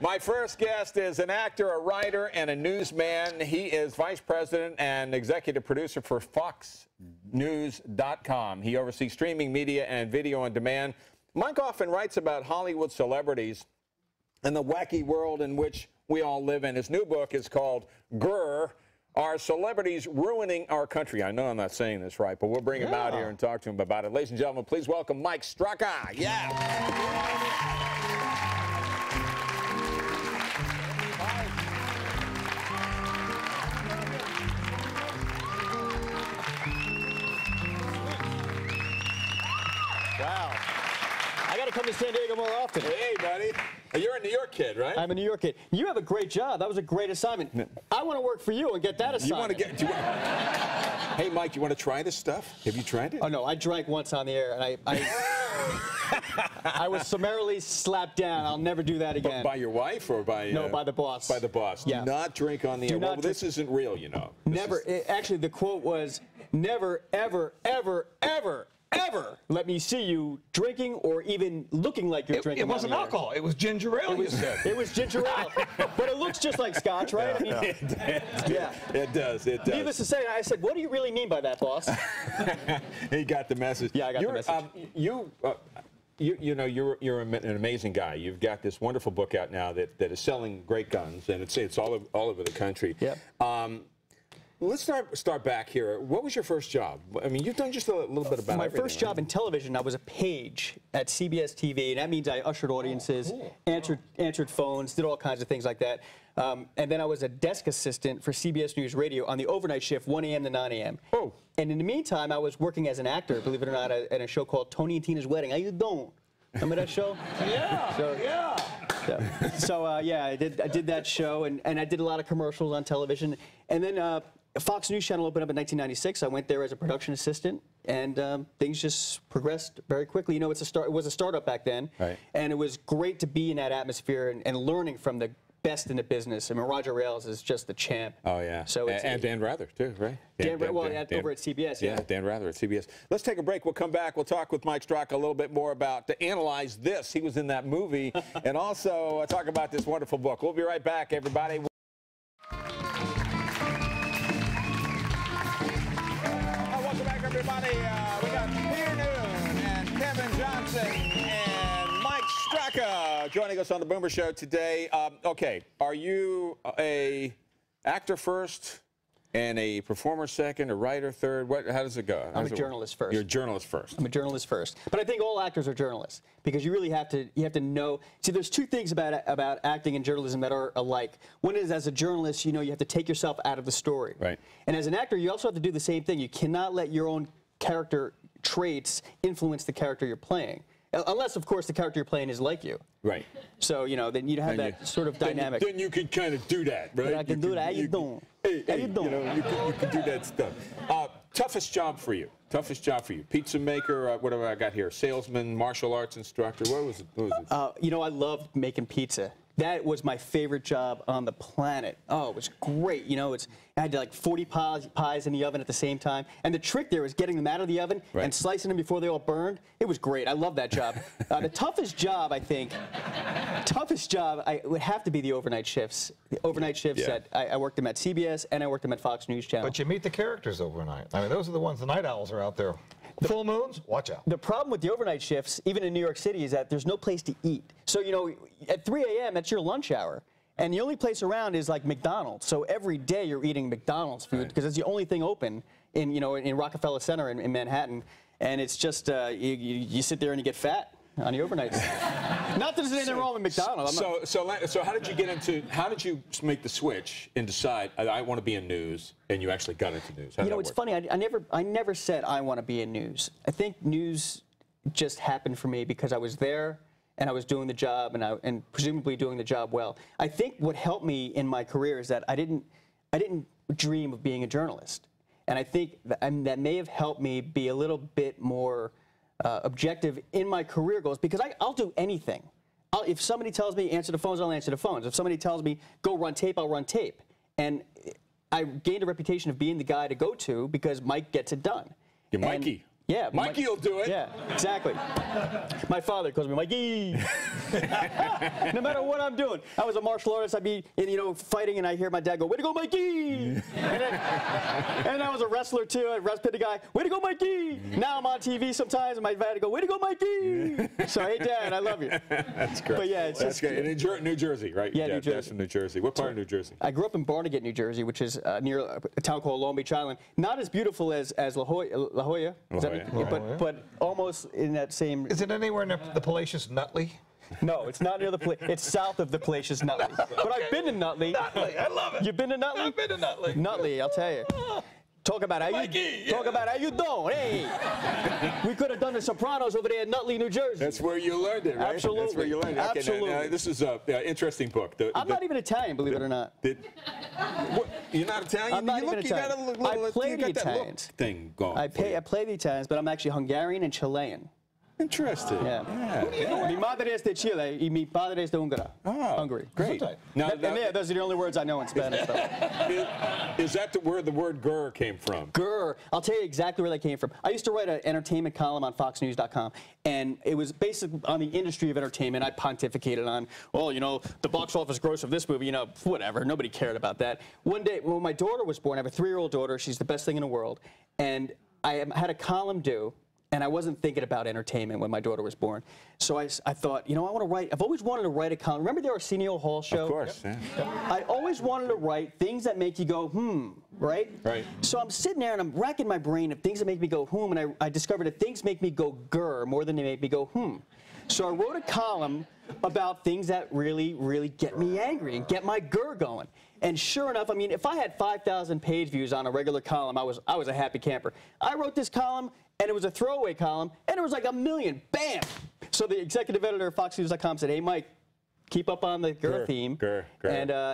My first guest is an actor, a writer, and a newsman. He is vice president and executive producer for FoxNews.com. He oversees streaming media and video on demand. Mike often writes about Hollywood celebrities and the wacky world in which we all live in. His new book is called Grrr, Are Celebrities Ruining Our Country? I know I'm not saying this right, but we'll bring him out here and talk to him about it. Ladies and gentlemen, please welcome Mike Straka. Yeah. Wow. I got to come to San Diego more often. Hey, buddy. You're a New York kid, right? I'm a New York kid. You have a great job. That was a great assignment. I want to work for you and get that assignment. Hey, Mike, you want to try this stuff? Have you tried it? Oh, no. I drank once on the air, and I was summarily slapped down. I'll never do that again. By your wife or by... No, by the boss. By the boss. Yeah. Do not drink on the air. Well, this isn't real, you know. Never. Actually, the quote was, never, ever, ever, ever, ever let me see you drinking or even looking like you're drinking. It wasn't alcohol. It was ginger ale. It was ginger ale. But it looks just like scotch, right? Yeah. I mean, It does. It does. Needless to say, I said, what do you really mean by that, boss? He got the message. Yeah, I got the message. You know, you're an amazing guy. You've got this wonderful book out now that is selling great guns, and it's all over the country. Yep. Let's start back here. What was your first job? I mean, you've done just a little bit about My first job in television, I was a page at CBS TV, and that means I ushered audiences, answered phones, did all kinds of things like that. And then I was a desk assistant for CBS News Radio on the overnight shift, 1 a.m. to 9 a.m. Oh. And in the meantime, I was working as an actor, believe it or not, at a show called Tony and Tina's Wedding. How you doing? Remember that show? Yeah. Yeah, I did that show, and I did a lot of commercials on television. And then Fox News Channel opened up in 1996. I went there as a production assistant, and things just progressed very quickly. You know, it was a startup back then, right. And it was great to be in that atmosphere and learning from the best in the business. I mean, Roger Ailes is just the champ. Oh, yeah. So and Dan Rather, too, right? Over at CBS, yeah. Dan Rather at CBS. Let's take a break. We'll come back. We'll talk with Mike Straka a little bit more to analyze this. He was in that movie. And also talk about this wonderful book. We'll be right back, everybody. Welcome back, everybody. We got Peter Noon and Kevin Johnson and Mike Straka joining us on the Boomer Show today. Okay, are you a actor first and a performer second, a writer third? How does it go? I'm a journalist first. You're a journalist first. I'm a journalist first. But I think all actors are journalists because you really have to know. See, there's two things about acting and journalism that are alike. One is, as a journalist, you know, you have to take yourself out of the story. Right. And as an actor, you also have to do the same thing. You cannot let your own character traits influence the character you're playing. Unless, of course, the character you're playing is like you. Right. So, you know, then you have that sort of dynamic. Then you can kind of do that, right? Then I can do that. How you doing? Hey, how you doing? You know, you can do that stuff. Toughest job for you? Toughest job for you? Pizza maker, whatever I got here. Salesman, martial arts instructor. What was it? You know, I loved making pizza. That was my favorite job on the planet. Oh, it was great. You know, I had like 40 pies in the oven at the same time. And the trick there was getting them out of the oven and slicing them before they all burned. It was great. I love that job. The toughest job, I think, would have to be the overnight shifts. The overnight shifts that I worked them at CBS and I worked them at Fox News Channel. But you meet the characters overnight. I mean, those are the ones, the night owls are out there. Full moons, watch out. The problem with the overnight shifts, even in New York City, is that there's no place to eat. So, you know, at 3 a.m., that's your lunch hour. And the only place around is like McDonald's. So every day you're eating McDonald's food because it's the only thing open in Rockefeller Center in Manhattan. And it's just, you sit there and you get fat on the overnights. Not that there's anything wrong with McDonald's. So how did you get into? How did you make the switch and decide I want to be in news? And you actually got into news. You know, it's funny. I never said I want to be in news. I think news just happened for me because I was there and I was doing the job and presumably doing the job well. I think what helped me in my career is that I didn't dream of being a journalist, and I think that may have helped me be a little bit more objective in my career goals because I'll do anything. If somebody tells me answer the phones, I'll answer the phones. If somebody tells me go run tape, I'll run tape. And I gained a reputation of being the guy to go to because Mike gets it done. You're Mikey. Yeah. Mikey will do it. Yeah, exactly. My father calls me Mikey. No matter what I'm doing. I was a martial artist. I'd be, fighting, and I hear my dad go, "Way to go, Mikey!" and I was a wrestler too. I wrestled the guy, "Way to go, Mikey!" Now I'm on TV sometimes, and my dad go, "Way to go, Mikey!" So hey, Dad, I love you. That's great. But yeah, it's That's just great. New Jersey, right? Yeah, New Jersey. That's in New Jersey. What part of New Jersey? I grew up in Barnegat, New Jersey, which is near a town called Long Beach Island. Not as beautiful as La Jolla. But almost in that same. Is it anywhere near the Palatius Nutley? No, it's not near the. It's south of the Palatius Nutley. But I've been to Nutley. Nutley, I love it. You've been to Nutley? I've been to Nutley. Nutley, I'll tell you. Talk about how you doing. Hey, we could have done The Sopranos over there in Nutley, New Jersey. That's where you learned it, right? Absolutely. That's where you learned it. Okay, Absolutely. now, this is an interesting book. I'm not even Italian, believe it or not. You're not Italian? I'm not even You got Italian. a little, I play you the got that look Italians. thing going. I play the Italians, but I'm actually Hungarian and Chilean. Interesting. Yeah. Mi madre es de Chile y mi padre es de Hungary. Oh, Hungary. Great. Now, those are the only words I know in Spanish. Is that where the word "grrr" came from? Grrr. I'll tell you exactly where that came from. I used to write an entertainment column on FoxNews.com, and it was basically on the industry of entertainment. I pontificated on, the box office gross of this movie, whatever. Nobody cared about that. One day, when my daughter was born, I have a 3-year-old daughter. She's the best thing in the world. And I had a column due. And I wasn't thinking about entertainment when my daughter was born. So I thought, I want to write. I've always wanted to write a column. Remember the Arsenio Hall show? Of course, yeah. I always wanted to write things that make you go, right? Right. So I'm sitting there and I'm racking my brain of things that make me go, and I discovered that things make me go grrr more than they make me go, So I wrote a column about things that really, really get me angry and get my grrr going. And sure enough, if I had 5,000 page views on a regular column, I was a happy camper. I wrote this column, and it was a throwaway column, and it was like 1 million. Bam! So the executive editor of FoxNews.com said, "Hey, Mike, keep up on the grrr theme." Grrr.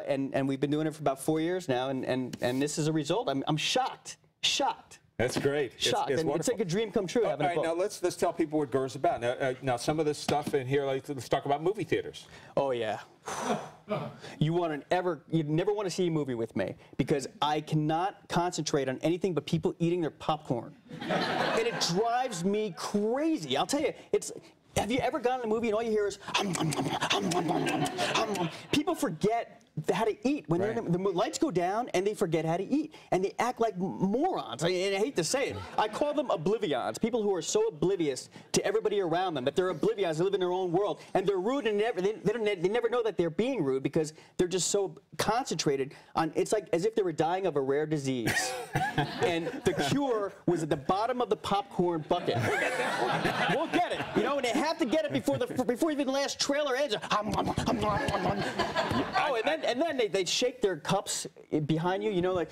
And we've been doing it for about 4 years now, and this is a result. I'm shocked. That's great. Shocked. It's It's like a dream come true. All right, now let's tell people what Grrr's about. Now, some of this stuff in here, let's talk about movie theaters. Oh yeah. You never want to see a movie with me because I cannot concentrate on anything but people eating their popcorn, and it drives me crazy. I'll tell you, have you ever gone to a movie and all you hear is people forget how to eat when the lights go down and they forget how to eat and they act like morons. And I hate to say it, I call them oblivions. People who are so oblivious to everybody around them that they're oblivious. They live in their own world and they're rude and they never know that they're being rude because they're just so concentrated on. It's like as if they were dying of a rare disease, and the cure was at the bottom of the popcorn bucket. We'll get it, and they have to get it before even the last trailer ends. Oh, and then they shake their cups behind you, like.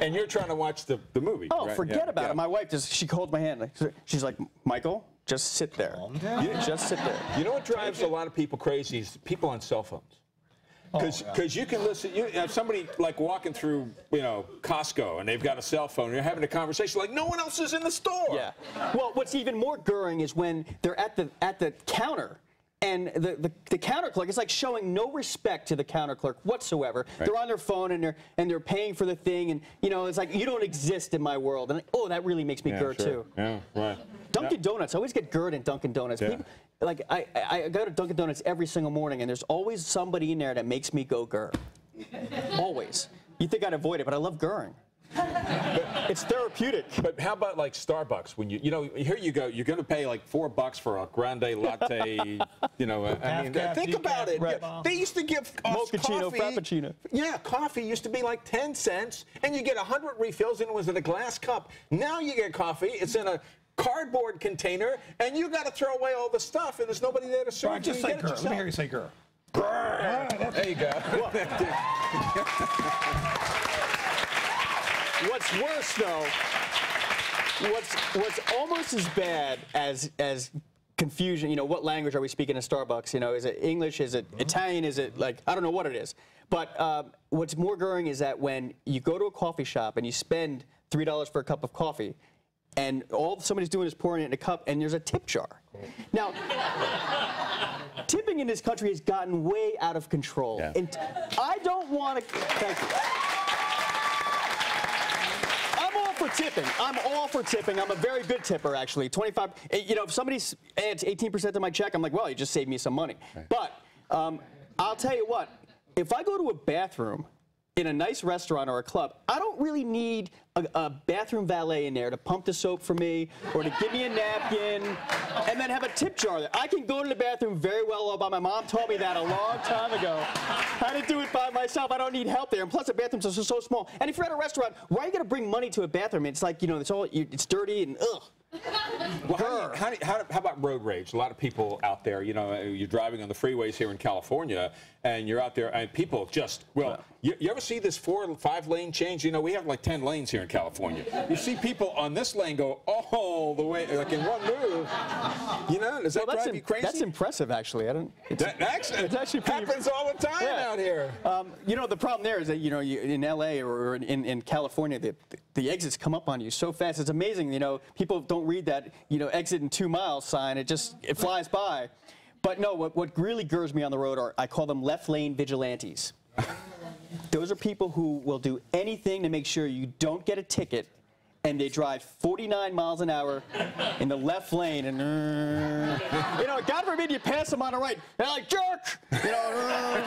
And you're trying to watch the movie. Oh, right? forget about it. My wife she holds my hand. She's like, "Michael, just sit there. Just sit there." You know what drives a lot of people crazy is people on cell phones. Because you can listen, you have somebody like walking through, Costco, and they've got a cell phone, and you're having a conversation like no one else is in the store. Yeah. Well, what's even more grrring is when they're at the counter. And the counter clerk is like showing no respect to the counter clerk whatsoever. Right. They're on their phone and they're paying for the thing, and it's like you don't exist in my world. And that really makes me grr too. Yeah, right. Dunkin' Donuts, I always get grrred in Dunkin' Donuts. Yeah. People, like I go to Dunkin' Donuts every single morning, and there's always somebody in there that makes me go grr. Always. You think I'd avoid it, but I love grrring. It's therapeutic. But how about like Starbucks? When here you go, you're going to pay like $4 for a grande latte. Think about it. Right. They used to give us mochaccino, coffee. frappuccino. Yeah, coffee used to be like 10 cents, and you get 100 refills, and it was in a glass cup. Now you get coffee, it's in a cardboard container, and you got to throw away all the stuff, and there's nobody there to serve you. Just say grrr. Let me hear you say grrr. Grrr. There you go. What's worse, though, what's almost as bad as confusion, what language are we speaking in Starbucks? Is it English? Is it Italian? Is it I don't know what it is. But what's more grrring is that when you go to a coffee shop and you spend $3 for a cup of coffee, and all somebody's doing is pouring it in a cup, and there's a tip jar. Now, tipping in this country has gotten way out of control. Yeah. And I don't want to. Thank you. I'm all for for tipping. I'm all for tipping. I'm a very good tipper, actually. 25. You know, if somebody adds 18% to my check, I'm like, well, you just saved me some money. Right. But I'll tell you what. If I go to a bathroom in a nice restaurant or a club, I don't really need a bathroom valet in there to pump the soap for me or to give me a napkin and then have a tip jar there. I can go to the bathroom very well all by my mom told me that a long time ago. How to do it by myself. I don't need help there. And plus, the bathrooms are so small. And if you're at a restaurant, why are you going to bring money to a bathroom? It's like, you know, it's dirty and ugh. Well, how about road rage? A lot of people out there, you know, you're driving on the freeways here in California, and you're out there, and people just, well, you ever see this 4 and 5 lane change? You know, we have like 10 lanes here in California. You see people on this lane go all the way, like in one move. You know, does that drive you crazy? That's impressive, actually. It's actually pretty, happens all the time out here. You know, the problem there is that, you know, in L.A. or in California, the exits come up on you so fast. It's amazing, you know, people don't read that, you know, exit in 2 miles sign. It flies by. But no, what really gurs me on the road are, I call them left lane vigilantes. Those are people who will do anything to make sure you don't get a ticket, and they drive 49 miles an hour in the left lane, and you know, God forbid you pass them on the right, they're like, jerk! You know,